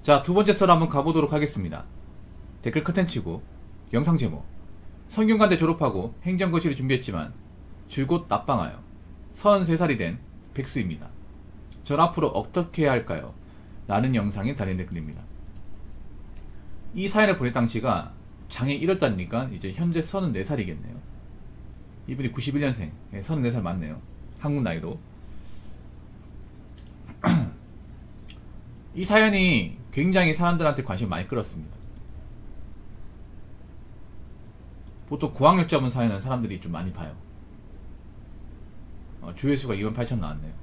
자, 두 번째 썰 한번 가보도록 하겠습니다. 댓글 컨텐츠고 영상 제목: 성균관대 졸업하고 행정고시를 준비했지만 줄곧 납방하여 33살이 된 백수입니다. 전 앞으로 어떻게 해야 할까요? 라는 영상에 달린 댓글입니다. 이 사연을 보낼 당시가 장애 1월달이니까 이제 현재 34살이겠네요. 이분이 91년생, 34살 맞네요. 한국 나이로. 이 사연이 굉장히 사람들한테 관심을 많이 끌었습니다. 보통 고학력 잡은 사연은 사람들이 좀 많이 봐요. 조회수가 28,000 나왔네요.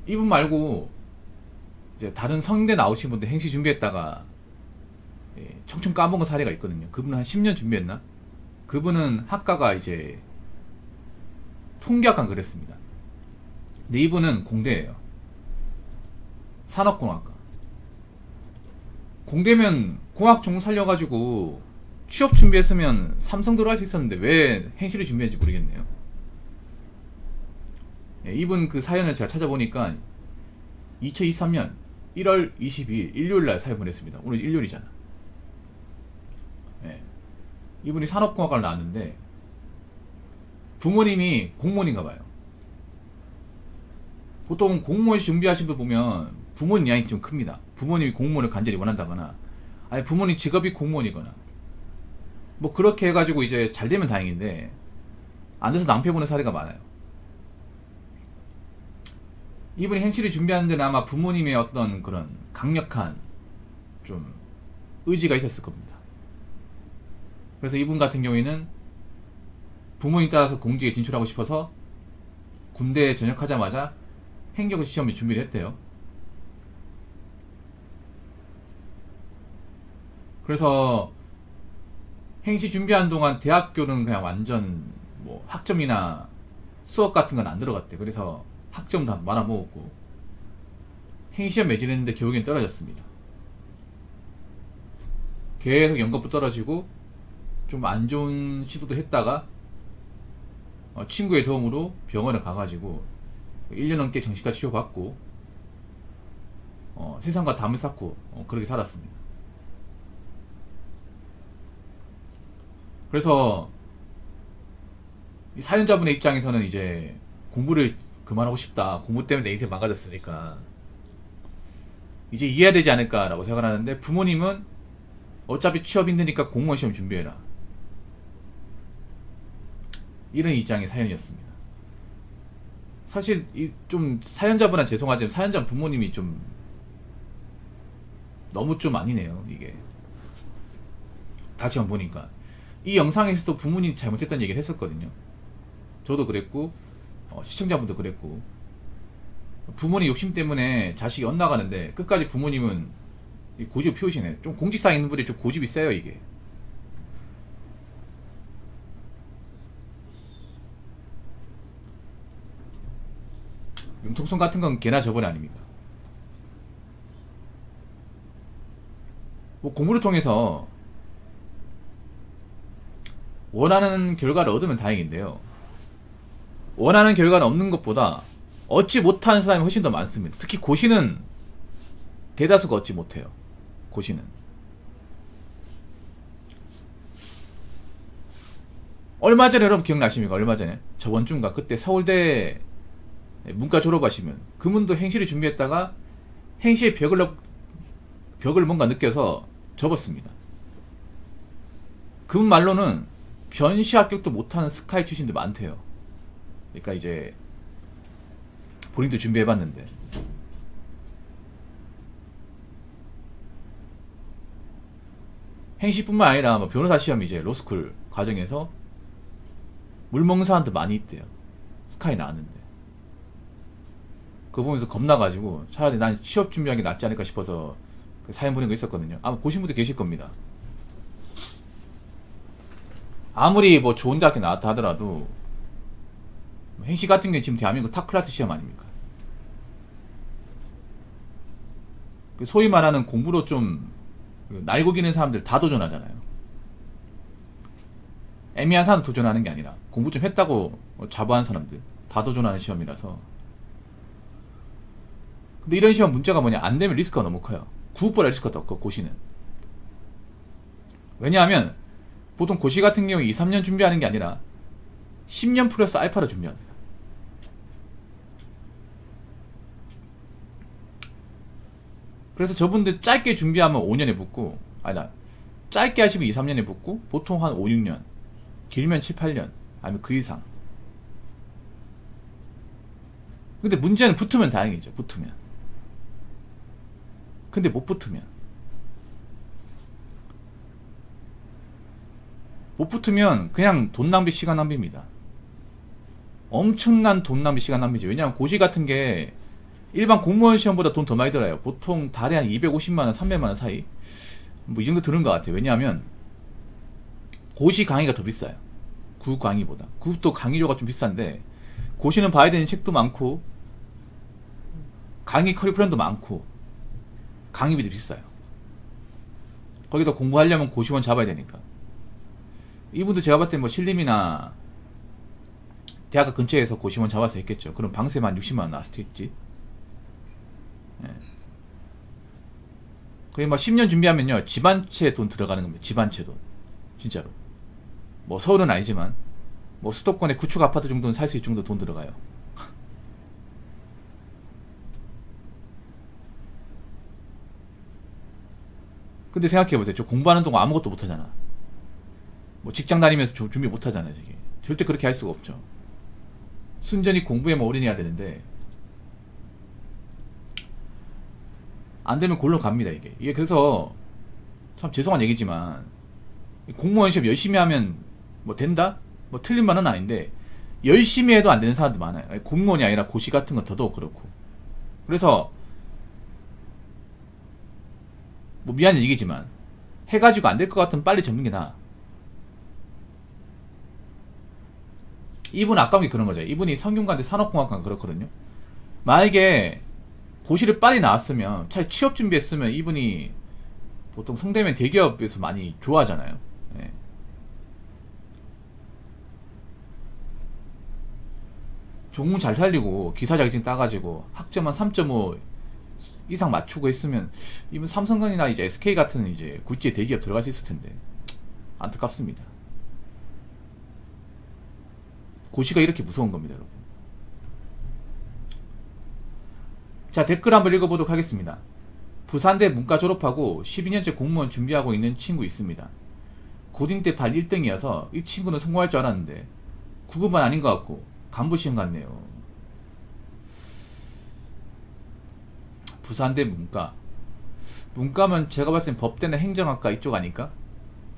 이분 말고 이제 다른 성대 나오신 분들 행시 준비했다가 청춘 까먹은 사례가 있거든요. 그분은 한 10년 준비했나? 그분은 학과가 이제 통계학과 그랬습니다. 근데 이분은 공대예요. 산업공학과. 공대면 공학 전공 살려가지고 취업 준비했으면 삼성 들어갈 수 있었는데 왜 행시를 준비했는지 모르겠네요. 이분 그 사연을 제가 찾아보니까 2023년 1월 22일 일요일날 사연 보냈습니다. 오늘 일요일이잖아. 이분이 산업공학과를 나왔는데 부모님이 공무원인가봐요. 보통 공무원 준비하신 분 보면 부모님 양이 좀 큽니다. 부모님이 공무원을 간절히 원한다거나, 아니 부모님 직업이 공무원이거나, 뭐 그렇게 해가지고 이제 잘 되면 다행인데 안 돼서 낭패 보는 사례가 많아요. 이분이 행시를 준비하는 데는 아마 부모님의 어떤 그런 강력한 좀 의지가 있었을 겁니다. 그래서 이분 같은 경우에는 부모님 따라서 공직에 진출하고 싶어서 군대에 전역하자마자 행정고시 시험에 준비를 했대요. 그래서 행시 준비하는 동안 대학교는 그냥 완전 뭐 학점이나 수업 같은 건 안 들어갔대. 그래서 학점도 다 말아먹었고 행시험 매진했는데 결국엔 떨어졌습니다. 계속 연급부 떨어지고 좀 안 좋은 시도도 했다가 친구의 도움으로 병원에 가가지고 1년 넘게 정신과 치료받고 세상과 담을 쌓고 그렇게 살았습니다. 그래서 이 사연자분의 입장에서는 이제 공부를 그만하고 싶다, 공부 때문에 내 인생 망가졌으니까 이제 이해해야 되지 않을까 라고 생각을 하는데, 부모님은 어차피 취업 힘드니까 공무원 시험 준비해라, 이런 입장의 사연이었습니다. 사실 좀 사연자분한 죄송하지만 사연자 부모님이 좀 너무 좀 아니네요. 이게 다시 한번 보니까 이 영상에서도 부모님이 잘못했다는 얘기를 했었거든요. 저도 그랬고 시청자분도 그랬고, 부모님 욕심 때문에 자식이 엇나가는데 끝까지 부모님은 고집을 피우시네. 좀 공직사에 있는 분이 좀 고집이 세요. 이게 융통성 같은 건 개나 저번에 아닙니까? 뭐 공부를 통해서 원하는 결과를 얻으면 다행인데요, 원하는 결과는 없는 것보다 얻지 못하는 사람이 훨씬 더 많습니다. 특히 고시는 대다수가 얻지 못해요. 고시는 얼마 전에, 여러분 기억나십니까? 얼마 전에 저번 주인가 그때 서울대 문과 졸업하시면 그분도 행시를 준비했다가 행시의 벽을 뭔가 느껴서 접었습니다. 그분 말로는 변시 합격도 못하는 스카이 출신들 많대요. 그러니까 이제 본인도 준비해봤는데 행시뿐만 아니라 뭐 변호사 시험 이제 로스쿨 과정에서 물먹는 사람도 많이 있대요. 스카이 나왔는데 그거 보면서 겁나가지고 차라리 난 취업 준비하는 게 낫지 않을까 싶어서 사연 보낸 거 있었거든요. 아마 보신 분도 계실 겁니다. 아무리 뭐 좋은 대학교 나왔다 하더라도 행시 같은 게 지금 대한민국 탑 클래스 시험 아닙니까? 소위 말하는 공부로 좀 날고 기는 사람들 다 도전하잖아요. 애매한 사람 도전하는 게 아니라 공부 좀 했다고 자부하는 사람들 다 도전하는 시험이라서 근데 이런 시험 문제가 뭐냐, 안 되면 리스크가 너무 커요. 구급보다 리스크가 더 커, 고시는. 왜냐하면 보통 고시 같은 경우에 2, 3년 준비하는 게 아니라 10년 플러스 알파로 준비합니다. 그래서 저분들 짧게 준비하면 5년에 붙고, 아니다, 짧게 하시면 2, 3년에 붙고, 보통 한 5, 6년, 길면 7, 8년, 아니면 그 이상. 근데 문제는 붙으면 다행이죠. 붙으면. 근데 못 붙으면, 그냥 돈 낭비, 시간 낭비입니다. 엄청난 돈 낭비, 시간 낭비지. 왜냐하면 고시 같은 게 일반 공무원 시험보다 돈 더 많이 들어요. 보통 달에 한 250만원, 300만원 사이, 뭐 이 정도 드는 것 같아요. 왜냐하면 고시 강의가 더 비싸요. 구급 강의보다. 구급도 강의료가 좀 비싼데, 고시는 봐야 되는 책도 많고 강의 커리큘럼도 많고 강의비도 비싸요. 거기다 공부하려면 고시원 잡아야 되니까. 이분도 제가 봤을 때 뭐 신림이나 대학가 근처에서 고시원 잡아서 했겠죠. 그럼 방세만 60만원 나왔을 수 있지. 예. 거의 뭐 10년 준비하면요, 집 한 채 돈 들어가는 겁니다. 집 한 채 돈. 진짜로. 뭐 서울은 아니지만 뭐 수도권의 구축 아파트 정도는 살 수 있을 정도 돈 들어가요. 근데 생각해보세요. 저 공부하는 동안 아무것도 못하잖아. 뭐 직장 다니면서 준비 못하잖아요. 저게 절대 그렇게 할 수가 없죠. 순전히 공부에만 올인해야 되는데 안 되면 골로 갑니다. 이게 그래서 참 죄송한 얘기지만, 공무원 시험 열심히 하면 뭐 된다? 뭐 틀린 말은 아닌데, 열심히 해도 안 되는 사람들 많아요. 공무원이 아니라 고시 같은 건 더더욱 그렇고. 그래서 뭐 미안한 얘기지만, 해가지고 안 될 것 같으면 빨리 접는 게 나아. 이분 아까운 게 그런 거죠. 이분이 성균관대 산업공학과 그렇거든요. 만약에 고시를 빨리 나왔으면, 차라리 취업 준비했으면 이분이 보통 성대면 대기업에서 많이 좋아하잖아요. 예. 전공 잘 살리고 기사 자격증 따가지고 학점만 3.5 이상 맞추고 했으면 이분 삼성전이나 이제 SK 같은 이제 굴지의 대기업 들어갈 수 있을 텐데, 안타깝습니다. 고시가 이렇게 무서운 겁니다, 여러분. 자, 댓글 한번 읽어보도록 하겠습니다. 부산대 문과 졸업하고 12년째 공무원 준비하고 있는 친구 있습니다. 고딩 때 발 1등이어서 이 친구는 성공할 줄 알았는데 9급은 아닌 것 같고 간부 시험 같네요. 부산대 문과면 제가 봤을 땐 법대나 행정학과 이쪽 아닐까?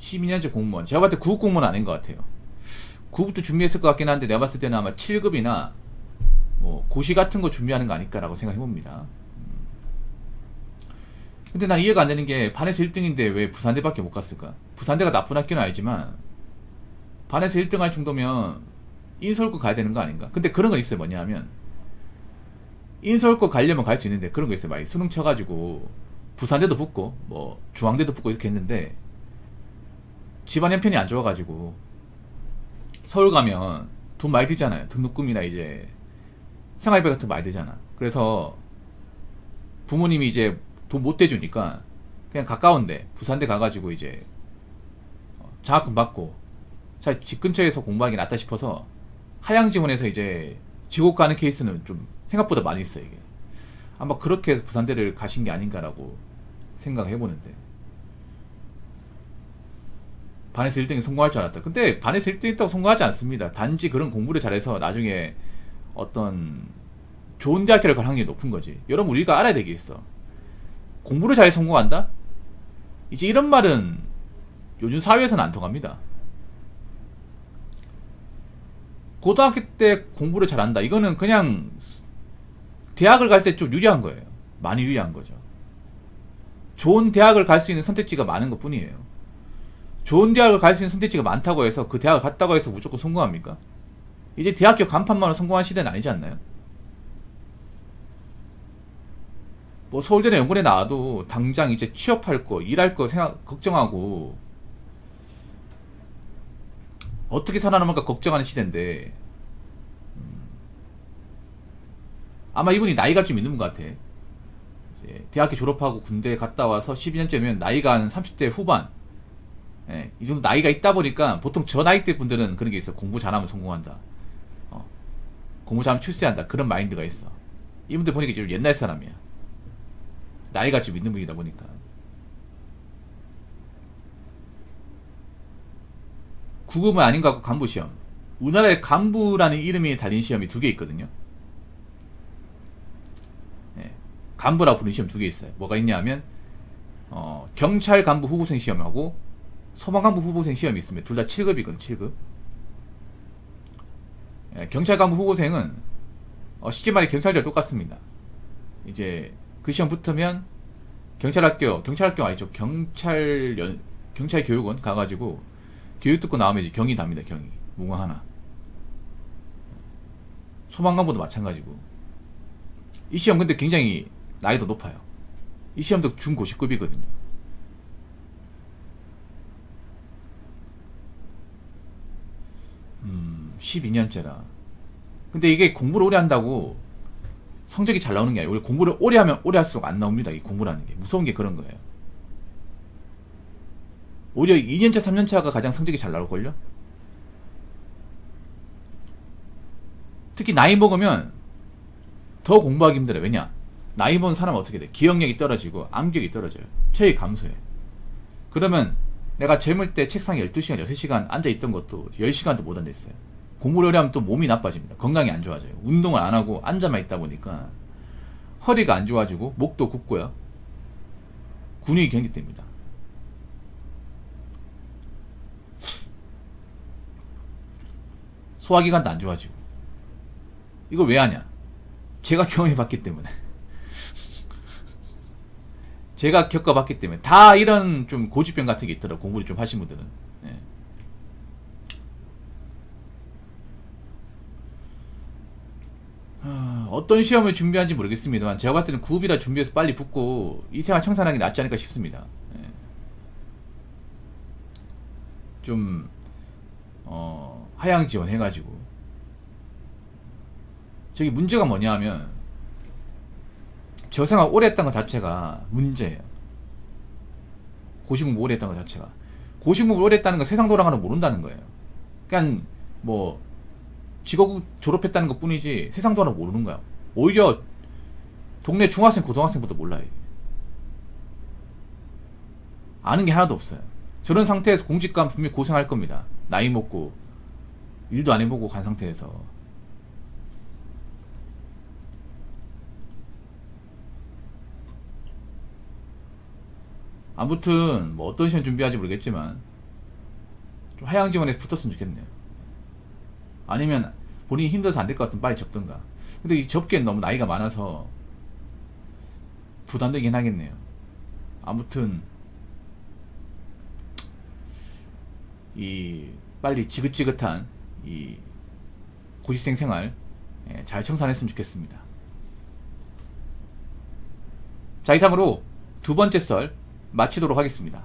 12년째 공무원, 제가 봤을 때 9급 공무원 아닌 것 같아요. 9급도 준비했을 것 같긴 한데 내가 봤을 때는 아마 7급이나 뭐 고시 같은 거 준비하는 거 아닐까라고 생각해봅니다. 근데 난 이해가 안 되는 게, 반에서 1등인데 왜 부산대밖에 못 갔을까? 부산대가 나쁜 학교는 아니지만 반에서 1등 할 정도면 인서울고 가야 되는 거 아닌가? 근데 그런 거 있어요. 뭐냐 하면, 인서울고 가려면 갈 수 있는데 그런 거 있어요. 막 수능 쳐가지고 부산대도 붙고 뭐 중앙대도 붙고 이렇게 했는데 집안 형편이 안 좋아가지고 서울 가면 돈 많이 들잖아요. 등록금이나 이제 생활비 같은 거 많이 들잖아. 그래서 부모님이 이제 돈 못 대주니까 그냥 가까운데 부산대 가가지고 이제 장학금 받고 집 근처에서 공부하기 낫다 싶어서 하향 지원해서 이제 지옥 가는 케이스는 좀 생각보다 많이 있어요. 이게 아마 그렇게 해서 부산대를 가신 게 아닌가라고 생각해보는데, 반에서 1등이 성공할 줄 알았다. 근데 반에서 1등 했다고 성공하지 않습니다. 단지 그런 공부를 잘해서 나중에 어떤 좋은 대학교를 갈 확률이 높은 거지. 여러분, 우리가 알아야 될 게 있어. 공부를 잘 성공한다? 이제 이런 말은 요즘 사회에서는 안 통합니다. 고등학교 때 공부를 잘한다, 이거는 그냥 대학을 갈 때 좀 유리한 거예요. 많이 유리한 거죠. 좋은 대학을 갈 수 있는 선택지가 많은 것 뿐이에요. 좋은 대학을 갈 수 있는 선택지가 많다고 해서 그 대학을 갔다고 해서 무조건 성공합니까? 이제 대학교 간판만으로 성공한 시대는 아니지 않나요? 뭐 서울대나 연구대 나와도 당장 이제 취업할 거, 일할 거 걱정하고 어떻게 살아남을까 걱정하는 시대인데, 아마 이분이 나이가 좀 있는 분 같아. 대학교 졸업하고 군대 갔다 와서 12년째면 나이가 한 30대 후반. 예, 이 정도 나이가 있다 보니까 보통 저 나이대 분들은 그런 게 있어. 공부 잘하면 성공한다. 공부 잘하면 출세한다. 그런 마인드가 있어. 이분들 보니까 좀 옛날 사람이야. 나이가 좀 있는 분이다 보니까. 구급은 아닌 것 같고 간부 시험. 우리나라에 간부라는 이름이 달린 시험이 2개 있거든요. 네. 간부라고 부르는 시험 2개 있어요. 뭐가 있냐 하면 경찰 간부 후보생 시험하고 소방 간부 후보생 시험이 있습니다. 둘 다 7급이거든. 7급. 네. 경찰 간부 후보생은 쉽게 말해 경찰대와 똑같습니다. 이제 그 시험 붙으면 경찰학교 아니죠. 경찰 교육원 가가지고 교육 듣고 나오면 이제 경위 답니다. 경위. 무궁 하나. 소방관보도 마찬가지고. 이 시험 근데 굉장히 나이도 높아요. 이 시험도 중고시급이거든요. 음, 12년째라. 근데 이게 공부를 오래 한다고 성적이 잘 나오는 게 아니고, 우리 공부를 오래 하면 오래 할수록 안 나옵니다. 이 공부라는 게. 무서운 게 그런 거예요. 오히려 2년차, 3년차가 가장 성적이 잘 나올걸요? 특히 나이 먹으면 더 공부하기 힘들어요. 왜냐? 나이 먹은 사람은 어떻게 돼? 기억력이 떨어지고 암기력이 떨어져요. 체력이 감소해. 그러면 내가 젊을 때 책상에 12시간, 6시간 앉아있던 것도 10시간도 못 앉아있어요. 공부를 오래 하면 또 몸이 나빠집니다. 건강이 안 좋아져요. 운동을 안 하고 앉아만 있다 보니까 허리가 안 좋아지고 목도 굽고요. 근육이 경직됩니다. 소화기관도 안 좋아지고. 이걸 왜 하냐? 제가 경험해봤기 때문에. 제가 겪어봤기 때문에. 다 이런 좀 고집병 같은 게 있더라고. 공부를 좀 하신 분들은. 예. 어떤 시험을 준비한지 모르겠습니다만 제가 봤을 때는 구급이라 준비해서 빨리 붙고 이 생활 청산하는 게 낫지 않을까 싶습니다. 예. 좀 하향 지원해가지고. 저기 문제가 뭐냐 하면 저 생활 오래 했던 것 자체가 문제예요. 고시공부 오래 했던 것 자체가. 고시공부를 오래 했다는 건 세상 돌아가는 거 모른다는 거예요. 그냥 뭐 직업 졸업했다는 것 뿐이지 세상 돌아가는 거 모르는 거야. 오히려 동네 중학생 고등학생부터 몰라요. 아는 게 하나도 없어요. 저런 상태에서 공직 가면 분명히 고생할 겁니다. 나이 먹고 일도 안 해보고 간 상태에서. 아무튼 뭐 어떤 시험 준비할지 모르겠지만 좀 하향 지원에서 붙었으면 좋겠네요. 아니면 본인이 힘들어서 안 될 것 같으면 빨리 접든가. 근데 이 접기엔 너무 나이가 많아서 부담되긴 하겠네요. 아무튼 이 빨리 지긋지긋한 이 고시생 생활 잘 청산했으면 좋겠습니다. 자, 이상으로 두 번째 썰 마치도록 하겠습니다.